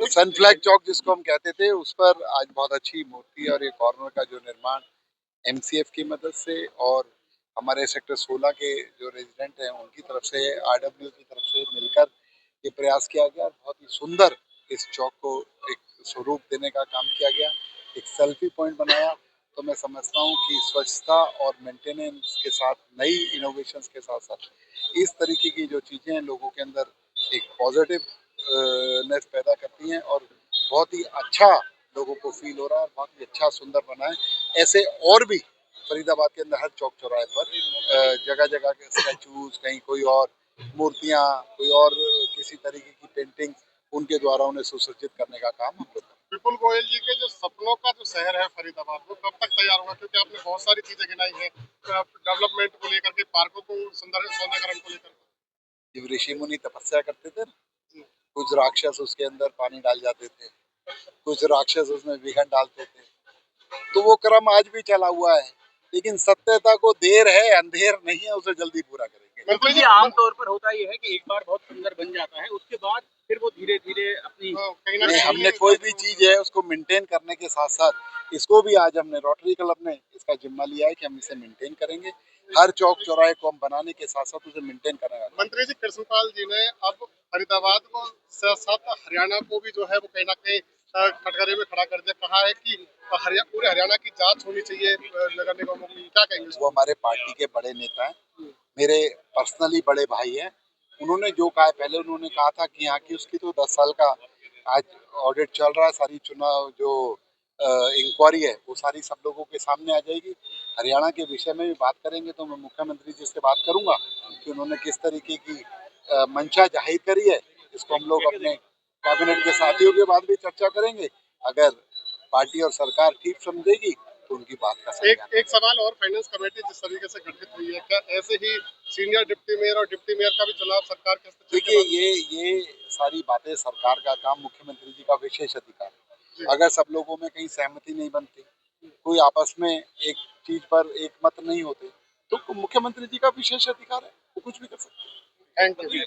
सनफ्लैग चौक जिसको हम कहते थे, उस पर आज बहुत अच्छी मूर्ति और ये कॉर्नर का जो निर्माण एमसीएफ की मदद से और हमारे सेक्टर 16 के जो रेजिडेंट हैं उनकी तरफ से, आरडब्ल्यू की तरफ से मिलकर ये प्रयास किया गया। बहुत ही सुंदर इस चौक को एक स्वरूप देने का काम किया गया, एक सेल्फी पॉइंट बनाया। तो मैं समझता हूँ कि स्वच्छता और मेंटेनेंस के साथ, नई इनोवेशंस के साथ साथ इस तरीके की जो चीज़ें हैं लोगों के अंदर एक पॉजिटिव नेस पैदा करती हैं और बहुत ही अच्छा लोगों को फील हो रहा है, बहुत ही अच्छा सुंदर बना है। ऐसे और भी फरीदाबाद के अंदर हर चौक चौराहे पर जगह जगह के स्टैचूज, कहीं कोई और मूर्तियाँ, कोई और किसी तरीके की पेंटिंग, उनके द्वारा उन्हें सुसज्जित करने का काम हम लोग करते हैं। विपुल गोयल जी के जो सपनों का जो शहर है फरीदाबाद, वो कब तक तैयार होगा? क्योंकि आपने बहुत सारी चीजें गिनाई है डेवलपमेंट को लेकर के, पार्कों को सौंदर्यकरण को लेकर। जब ऋषि मुनि तपस्या करते थे, कुछ राक्षस उसके अंदर पानी डाल जाते थे, कुछ राक्षस उसमें विघन डालते थे, तो वो क्रम आज भी चला हुआ है। लेकिन सत्यता को देर है, अंधेर नहीं है, उसे जल्दी पूरा करेंगे। बिल्कुल जी, आमतौर पर होता ये है कि एक बार बहुत सुंदर बन जाता है, उसके बाद फिर वो धीरे धीरे अपनी नहीं, हमने कोई भी चीज है उसको मेंटेन करने के साथ साथ इसको भी आज हमने रोटरी क्लब ने इसका जिम्मा लिया है कि हम इसे मेंटेन करेंगे। हर चौक चौराहे को हम बनाने के साथ साथ उसे मेंटेन करेंगे। मंत्री जी कृष्णपाल जी ने अब फरीदाबाद को साथ हरियाणा को भी जो है वो कहीं ना कहीं कटघरे में खड़ा कर दिया। कहा है कि पूरे हरियाणा की जांच होनी चाहिए नगर निगमों की। क्या कहेंगे? वो हमारे पार्टी के बड़े नेता हैं, मेरे पर्सनली बड़े भाई हैं। उन्होंने जो कहा है, पहले उन्होंने कहा था कि यहाँ की उसकी तो 10 साल का आज ऑडिट चल रहा है, सारी चुनाव जो इंक्वायरी है वो सारी सब लोगों के सामने आ जाएगी। हरियाणा के विषय में भी बात करेंगे तो मैं मुख्यमंत्री जी से बात करूंगा कि उन्होंने किस तरीके की मंशा जाहिर करी है। इसको हम लोग अपने कैबिनेट के साथियों के बाद भी चर्चा करेंगे। अगर पार्टी और सरकार ठीक समझेगी तो उनकी बात का एक सवाल और, फाइनेंस कमेटी जिस तरीके से गठित हुई है, क्या ऐसे ही सीनियर डिप्टी मेयर और डिप्टी मेयर का भी चुनाव सरकार के? देखिए, ये सारी बातें सरकार का काम, मुख्यमंत्री जी का विशेष अधिकार है। अगर सब लोगों में कहीं सहमति नहीं बनती, कोई आपस में एक चीज पर एक मत नहीं होते, तो मुख्यमंत्री जी का विशेष अधिकार है, वो कुछ भी कर सकते हैं। Thank you.